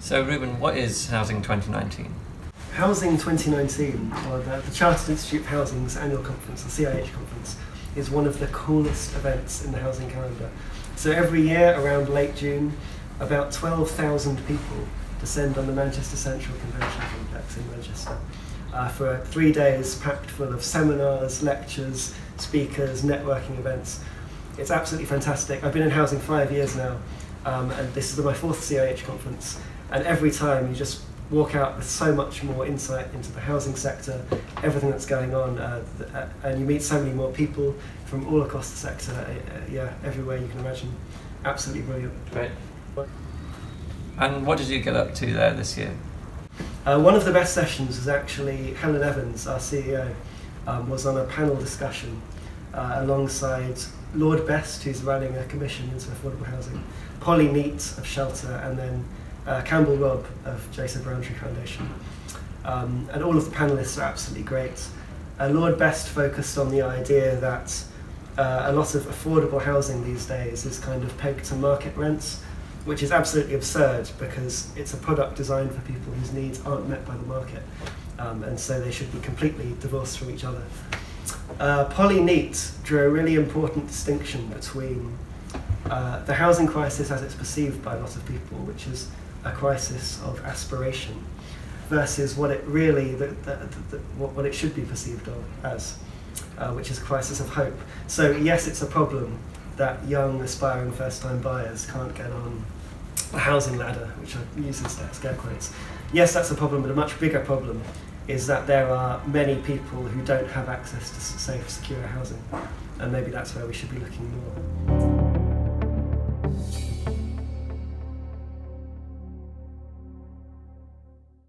So Reuben, what is Housing 2019? Housing 2019, or the Chartered Institute of Housing's annual conference, the CIH conference, is one of the coolest events in the housing calendar. So every year, around late June, about 12,000 people descend on the Manchester Central Convention Complex in Manchester for 3 days packed full of seminars, lectures, speakers, networking events. It's absolutely fantastic. I've been in housing 5 years now, and this is my 4th CIH conference, and every time you just walk out with so much more insight into the housing sector, everything that's going on, and you meet so many more people from all across the sector, everywhere you can imagine. Absolutely brilliant. Great. And what did you get up to there this year? One of the best sessions was actually Helen Evans, our CEO, was on a panel discussion alongside Lord Best, who's running a commission into affordable housing, Polly Neat of Shelter, and then Campbell Robb of Jason Browntree Foundation. And all of the panellists are absolutely great. Lord Best focused on the idea that a lot of affordable housing these days is kind of pegged to market rents, which is absolutely absurd because it's a product designed for people whose needs aren't met by the market, and so they should be completely divorced from each other. Polly Neat drew a really important distinction between the housing crisis as it's perceived by a lot of people, which is a crisis of aspiration, versus what it really, what it should be perceived of as, which is a crisis of hope. So yes, it's a problem that young, aspiring first-time buyers can't get on a housing ladder, which I use in scare quotes. Yes, that's a problem, but a much bigger problem is that there are many people who don't have access to safe, secure housing, and maybe that's where we should be looking more.